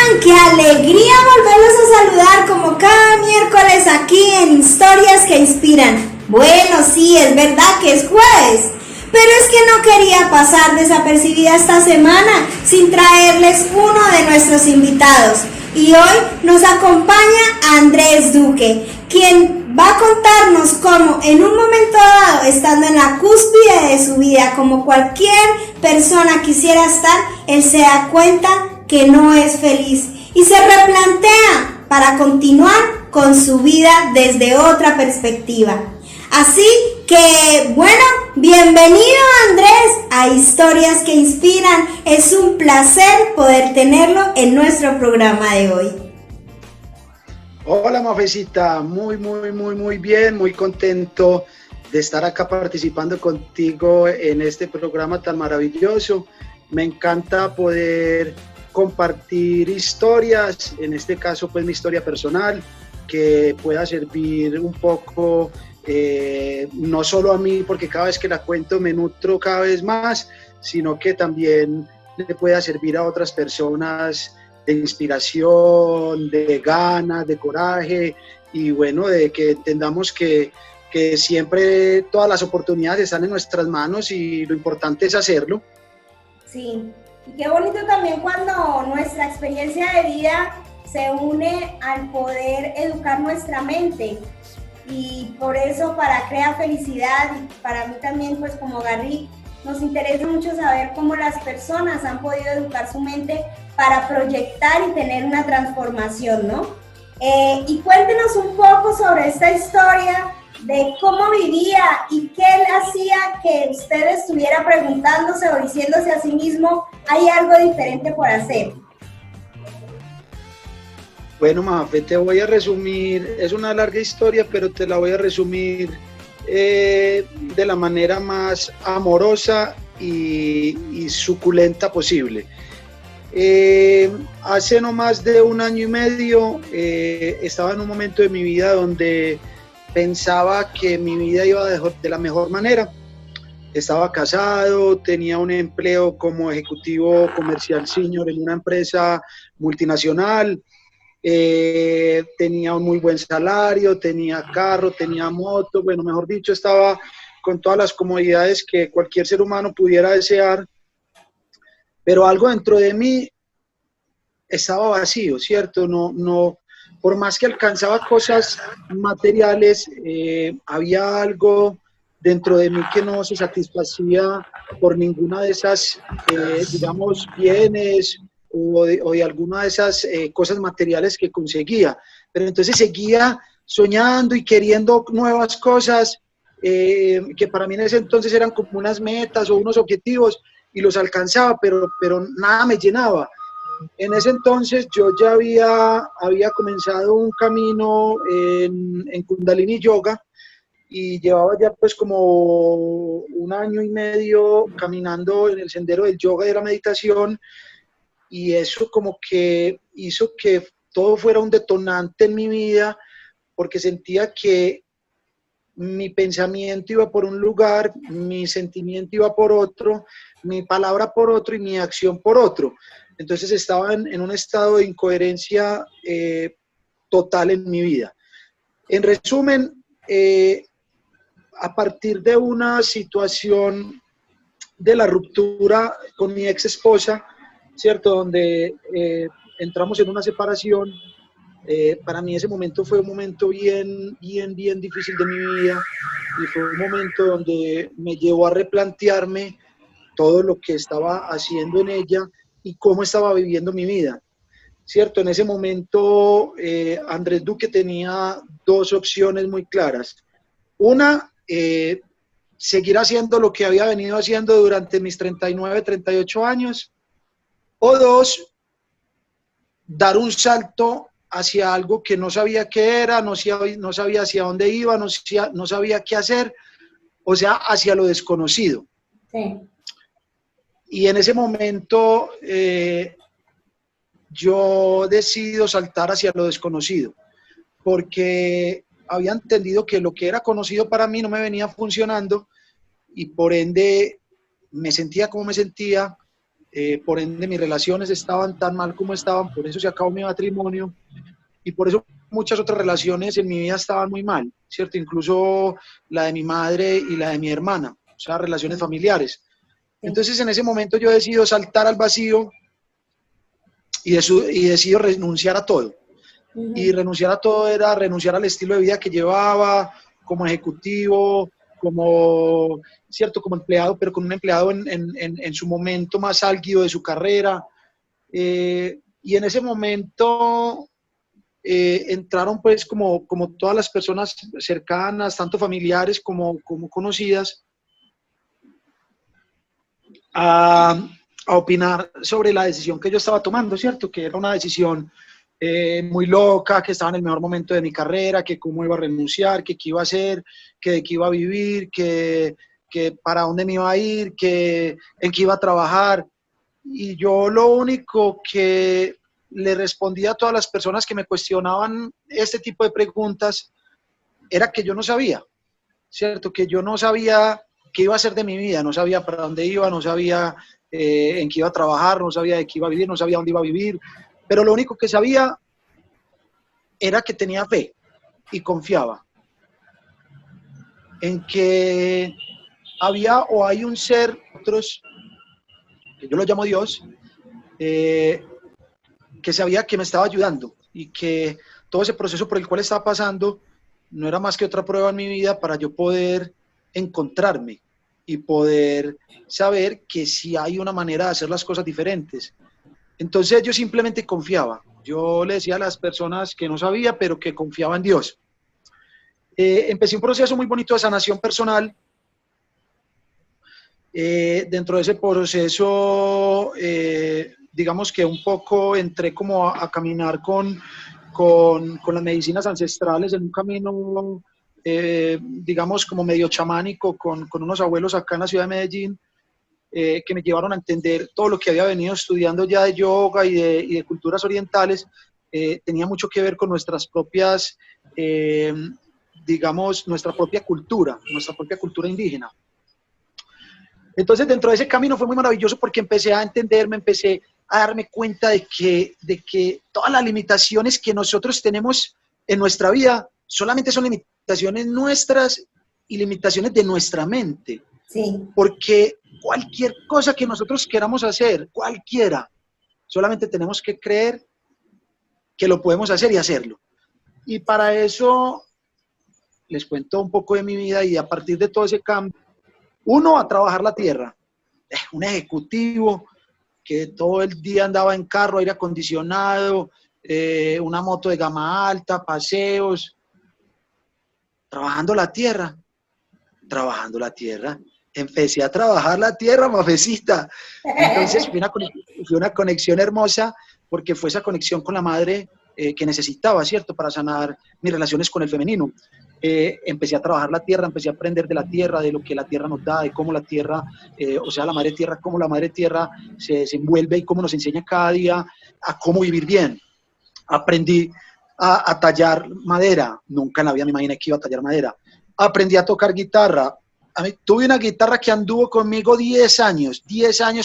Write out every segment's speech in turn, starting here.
¡Qué alegría volverlos a saludar como cada miércoles aquí en Historias que Inspiran! Bueno, sí, es verdad que es jueves, pero es que no quería pasar desapercibida esta semana sin traerles uno de nuestros invitados. Y hoy nos acompaña Andrés Duque, quien va a contarnos cómo en un momento dado, estando en la cúspide de su vida, como cualquier persona quisiera estar, él se da cuenta que no es feliz y se replantea para continuar con su vida desde otra perspectiva. Así que, bueno, bienvenido Andrés a Historias que Inspiran. Es un placer poder tenerlo en nuestro programa de hoy. Hola Mafecita, muy bien, muy contento de estar acá participando contigo en este programa tan maravilloso. Me encanta poder compartir historias, en este caso pues mi historia personal, que pueda servir un poco, no solo a mí, porque cada vez que la cuento me nutro cada vez más, sino que también le pueda servir a otras personas de inspiración, de ganas, de coraje, y bueno, de que entendamos que siempre todas las oportunidades están en nuestras manos y lo importante es hacerlo. Sí, y qué bonito también cuando nuestra experiencia de vida se une al poder educar nuestra mente, y por eso para Crea Felicidad y para mí también pues como Garri nos interesa mucho saber cómo las personas han podido educar su mente para proyectar y tener una transformación, ¿no? Y cuéntenos un poco sobre esta historia de cómo vivía y qué le hacía que usted estuviera preguntándose o diciéndose a sí mismo, hay algo diferente por hacer. Bueno, Mafe, te voy a resumir, es una larga historia, pero te la voy a resumir de la manera más amorosa y suculenta posible. Hace no más de 1 año y medio estaba en un momento de mi vida donde pensaba que mi vida iba de la mejor manera. Estaba casado, tenía un empleo como ejecutivo comercial senior en una empresa multinacional, tenía un muy buen salario, tenía carro, tenía moto, bueno, mejor dicho, estaba con todas las comodidades que cualquier ser humano pudiera desear, pero algo dentro de mí estaba vacío, ¿cierto? No, por más que alcanzaba cosas materiales, había algo dentro de mí que no se satisfacía por ninguna de esas, digamos, bienes o de alguna de esas cosas materiales que conseguía. Pero entonces seguía soñando y queriendo nuevas cosas, que para mí en ese entonces eran como unas metas o unos objetivos, y los alcanzaba, pero nada me llenaba. En ese entonces yo ya había comenzado un camino en Kundalini Yoga, y llevaba ya pues como 1 año y medio caminando en el sendero del yoga y de la meditación, y eso como que hizo que todo fuera un detonante en mi vida, porque sentía que mi pensamiento iba por un lugar, mi sentimiento iba por otro, mi palabra por otro y mi acción por otro. Entonces estaba en un estado de incoherencia total en mi vida. En resumen, a partir de una situación de la ruptura con mi ex esposa, ¿cierto? Donde entramos en una separación. Para mí ese momento fue un momento bien difícil de mi vida, y fue un momento donde me llevó a replantearme todo lo que estaba haciendo en ella y cómo estaba viviendo mi vida, ¿cierto? En ese momento Andrés Duque tenía 2 opciones muy claras. Una, seguir haciendo lo que había venido haciendo durante mis 39, 38 años, o 2, dar un salto hacia algo que no sabía qué era, no sabía hacia dónde iba, no sabía qué hacer, o sea, hacia lo desconocido. Sí. Y en ese momento yo decido saltar hacia lo desconocido, porque había entendido que lo que era conocido para mí no me venía funcionando, y por ende me sentía como me sentía, por ende mis relaciones estaban tan mal como estaban, por eso se acabó mi matrimonio y por eso muchas otras relaciones en mi vida estaban muy mal, ¿cierto? Incluso la de mi madre y la de mi hermana, o sea, relaciones familiares. Entonces en ese momento yo decido saltar al vacío y decido renunciar a todo. Y renunciar a todo era renunciar al estilo de vida que llevaba como ejecutivo, como, ¿cierto? Como empleado, pero con un empleado en su momento más álgido de su carrera. Y en ese momento entraron pues como todas las personas cercanas, tanto familiares como conocidas, a opinar sobre la decisión que yo estaba tomando, ¿cierto? Que era una decisión muy loca, que estaba en el mejor momento de mi carrera, que cómo iba a renunciar, que qué iba a hacer, que de qué iba a vivir, que para dónde me iba a ir, que en qué iba a trabajar. Y yo lo único que le respondía a todas las personas que me cuestionaban este tipo de preguntas era que yo no sabía, ¿cierto? Que yo no sabía qué iba a hacer de mi vida, no sabía para dónde iba, no sabía en qué iba a trabajar, no sabía de qué iba a vivir, no sabía dónde iba a vivir, pero lo único que sabía era que tenía fe y confiaba en que había o hay un ser, otros, que yo lo llamo Dios, que sabía que me estaba ayudando y que todo ese proceso por el cual estaba pasando no era más que otra prueba en mi vida para yo poder encontrarme y poder saber que sí hay una manera de hacer las cosas diferentes. Entonces yo simplemente confiaba. Yo le decía a las personas que no sabía, pero que confiaba en Dios. Empecé un proceso muy bonito de sanación personal. Dentro de ese proceso, digamos que un poco entré como a caminar con las medicinas ancestrales en un camino, digamos, como medio chamánico, con unos abuelos acá en la ciudad de Medellín, que me llevaron a entender todo lo que había venido estudiando ya de yoga y de culturas orientales. Tenía mucho que ver con nuestras propias, digamos, nuestra propia cultura indígena. Entonces, dentro de ese camino fue muy maravilloso porque empecé a entenderme, empecé a darme cuenta de que todas las limitaciones que nosotros tenemos en nuestra vida solamente son limitaciones nuestras y limitaciones de nuestra mente. Sí. Porque cualquier cosa que nosotros queramos hacer, cualquiera, solamente tenemos que creer que lo podemos hacer y hacerlo. Y para eso les cuento un poco de mi vida y a partir de todo ese cambio, uno, a trabajar la tierra, un ejecutivo que todo el día andaba en carro, aire acondicionado, una moto de gama alta, paseos, trabajando la tierra. Empecé a trabajar la tierra, mafecita. Entonces fue una conexión hermosa porque fue esa conexión con la madre que necesitaba, ¿cierto? Para sanar mis relaciones con el femenino. Empecé a trabajar la tierra, empecé a aprender de la tierra, de lo que la tierra nos da, de cómo la tierra, o sea, la madre tierra, cómo la madre tierra se desenvuelve y cómo nos enseña cada día a cómo vivir bien. Aprendí a tallar madera, nunca en la vida me imaginé que iba a tallar madera. Aprendí a tocar guitarra. Tuve una guitarra que anduvo conmigo 10 años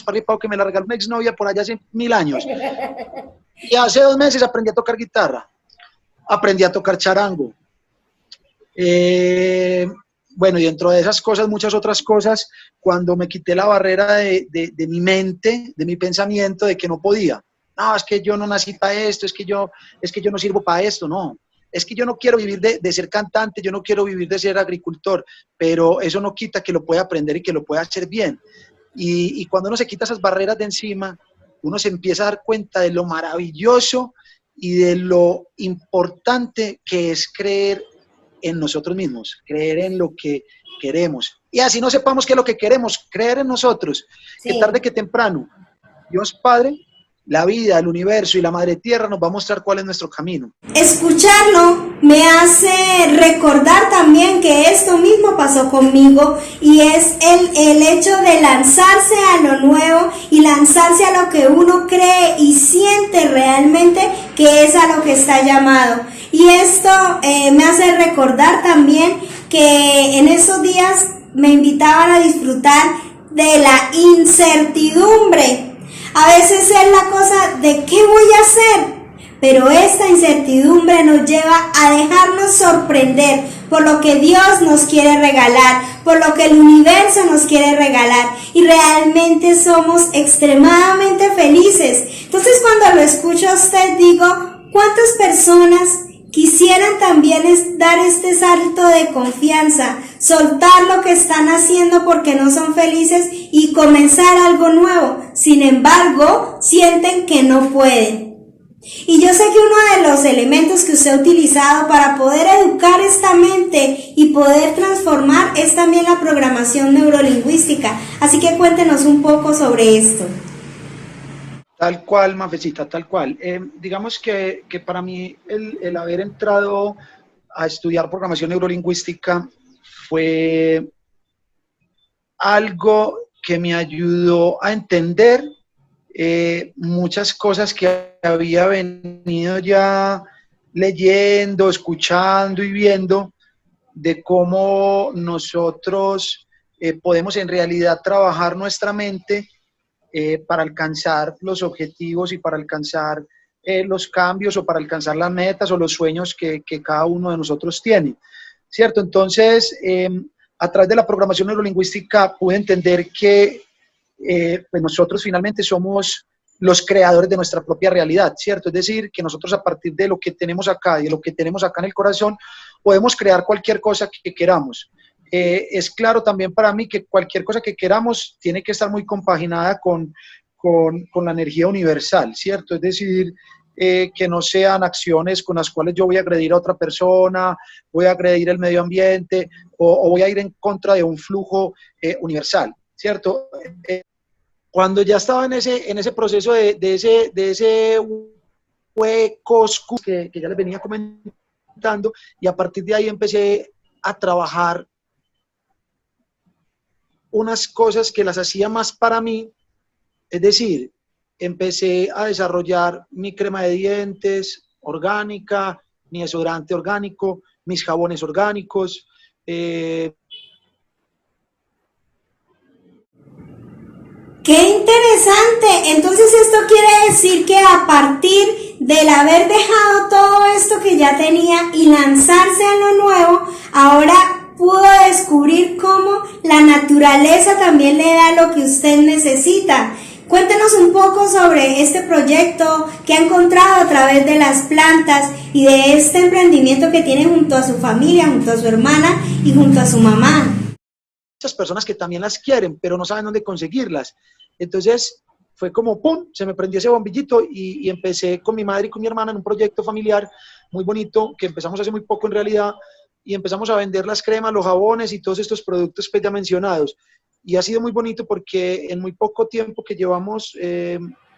para ir para que me la regaló una exnovia por allá hace 1000 años. Y hace 2 meses aprendí a tocar guitarra. Aprendí a tocar charango. Bueno, y dentro de esas cosas, muchas otras cosas, cuando me quité la barrera de mi mente, de mi pensamiento, de que no podía. No, es que yo no nací para esto, es que yo no sirvo para esto, no. Es que yo no quiero vivir de ser cantante, yo no quiero vivir de ser agricultor, pero eso no quita que lo pueda aprender y que lo pueda hacer bien. Y cuando uno se quita esas barreras de encima, uno se empieza a dar cuenta de lo maravilloso y de lo importante que es creer en nosotros mismos, creer en lo que queremos. Y así no sepamos qué es lo que queremos, creer en nosotros, sí. Que tarde que temprano, Dios Padre, la vida, el universo y la Madre Tierra nos va a mostrar cuál es nuestro camino. Escucharlo me hace recordar también que esto mismo pasó conmigo y es el hecho de lanzarse a lo nuevo y lanzarse a lo que uno cree y siente realmente que es a lo que está llamado. Y esto me hace recordar también que en esos días me invitaban a disfrutar de la incertidumbre. A veces es la cosa de ¿qué voy a hacer? Pero esta incertidumbre nos lleva a dejarnos sorprender por lo que Dios nos quiere regalar, por lo que el universo nos quiere regalar, y realmente somos extremadamente felices. Entonces, cuando lo escucho a usted, digo, ¿cuántas personas quisieran también dar este salto de confianza, soltar lo que están haciendo porque no son felices y comenzar algo nuevo? Sin embargo, sienten que no pueden. Y yo sé que uno de los elementos que usted ha utilizado para poder educar esta mente y poder transformar es también la programación neurolingüística. Así que cuéntenos un poco sobre esto. Tal cual, Mafecita, tal cual. Digamos que para mí el haber entrado a estudiar programación neurolingüística fue algo que me ayudó a entender muchas cosas que había venido ya leyendo, escuchando y viendo de cómo nosotros podemos en realidad trabajar nuestra mente para alcanzar los objetivos y para alcanzar los cambios o para alcanzar las metas o los sueños que cada uno de nosotros tiene, ¿cierto? Entonces, a través de la programación neurolingüística pude entender que pues nosotros finalmente somos los creadores de nuestra propia realidad, ¿cierto? Es decir, que nosotros a partir de lo que tenemos acá y de lo que tenemos acá en el corazón, podemos crear cualquier cosa que queramos. Es claro también para mí que cualquier cosa que queramos tiene que estar muy compaginada con la energía universal, ¿cierto? Es decir, que no sean acciones con las cuales yo voy a agredir a otra persona, voy a agredir el medio ambiente o voy a ir en contra de un flujo universal, ¿cierto? Cuando ya estaba en ese proceso de ese hueco que ya les venía comentando, y a partir de ahí empecé a trabajar unas cosas que las hacía más para mí, es decir, empecé a desarrollar mi crema de dientes orgánica, mi desodorante orgánico, mis jabones orgánicos, ¡Qué interesante! Entonces esto quiere decir que a partir del haber dejado todo esto que ya tenía y lanzarse a lo nuevo, ahora pudo descubrir cómo la naturaleza también le da lo que usted necesita. Cuéntenos un poco sobre este proyecto que ha encontrado a través de las plantas y de este emprendimiento que tiene junto a su familia, junto a su hermana y junto a su mamá. Muchas personas que también las quieren, pero no saben dónde conseguirlas. Entonces fue como ¡pum! Se me prendió ese bombillito y empecé con mi madre y con mi hermana en un proyecto familiar muy bonito que empezamos hace muy poco en realidad, y empezamos a vender las cremas, los jabones y todos estos productos pues ya mencionados. Y ha sido muy bonito porque en muy poco tiempo que llevamos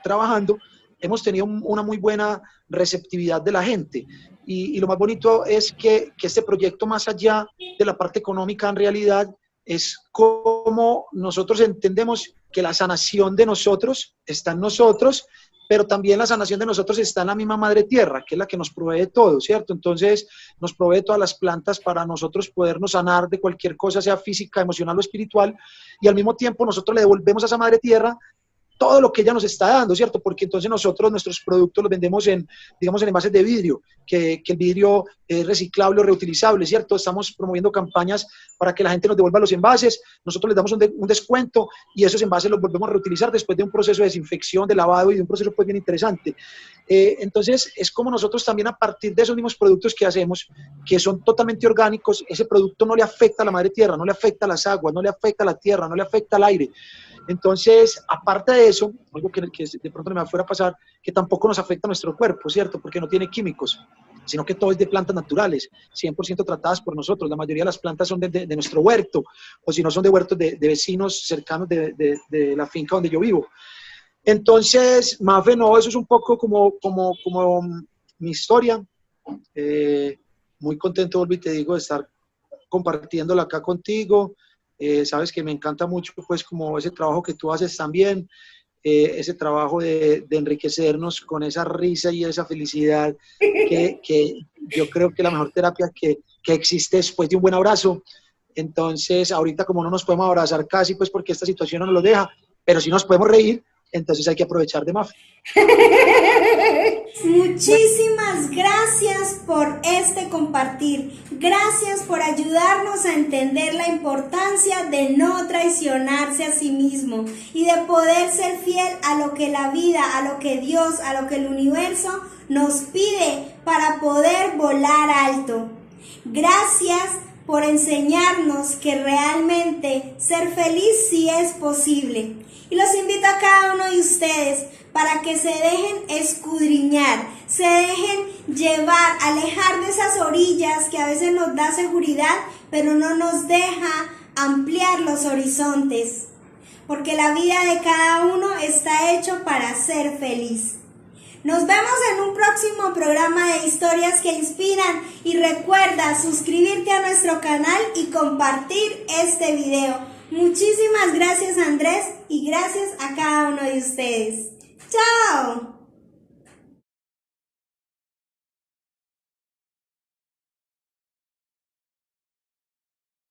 trabajando, hemos tenido una muy buena receptividad de la gente. Y lo más bonito es que este proyecto, más allá de la parte económica, en realidad es como nosotros entendemos que la sanación de nosotros está en nosotros, pero también la sanación de nosotros está en la misma madre tierra, que es la que nos provee de todo, ¿cierto? Entonces nos provee todas las plantas para nosotros podernos sanar de cualquier cosa, sea física, emocional o espiritual, y al mismo tiempo nosotros le devolvemos a esa madre tierra todo lo que ella nos está dando, ¿cierto? Porque entonces nosotros nuestros productos los vendemos digamos, en envases de vidrio, que el vidrio es reciclable o reutilizable, ¿cierto? Estamos promoviendo campañas para que la gente nos devuelva los envases, nosotros les damos un descuento y esos envases los volvemos a reutilizar después de un proceso de desinfección, de lavado y de un proceso pues bien interesante. Entonces es como nosotros también a partir de esos mismos productos que hacemos, que son totalmente orgánicos, ese producto no le afecta a la madre tierra, no le afecta a las aguas, no le afecta a la tierra, no le afecta al aire. Entonces, aparte de eso, algo que de pronto no me fuera a pasar, que tampoco nos afecta a nuestro cuerpo, ¿cierto? Porque no tiene químicos, sino que todo es de plantas naturales, 100% tratadas por nosotros. La mayoría de las plantas son de nuestro huerto, o si no son de huertos de vecinos cercanos de la finca donde yo vivo. Entonces, Mafe, no, eso es un poco como mi historia. Muy contento, Volvi, te digo, de estar compartiéndola acá contigo. Sabes que me encanta mucho pues como ese trabajo que tú haces también, ese trabajo de enriquecernos con esa risa y esa felicidad que yo creo que es la mejor terapia que existe después de un buen abrazo. Entonces ahorita como no nos podemos abrazar casi pues porque esta situación no nos lo deja, pero sí nos podemos reír, entonces hay que aprovechar de Mafe. Muchísimas gracias por este compartir. Gracias por ayudarnos a entender la importancia de no traicionarse a sí mismo y de poder ser fiel a lo que la vida, a lo que Dios, a lo que el universo nos pide para poder volar alto. Gracias por enseñarnos que realmente ser feliz sí es posible. Y los invito a cada uno de ustedes para que se dejen escudriñar, se dejen llevar, alejar de esas orillas que a veces nos da seguridad, pero no nos deja ampliar los horizontes. Porque la vida de cada uno está hecho para ser feliz. Nos vemos en un próximo programa de Historias que Inspiran y recuerda suscribirte a nuestro canal y compartir este video. Muchísimas gracias, Andrés, y gracias a cada uno de ustedes. ¡Chao!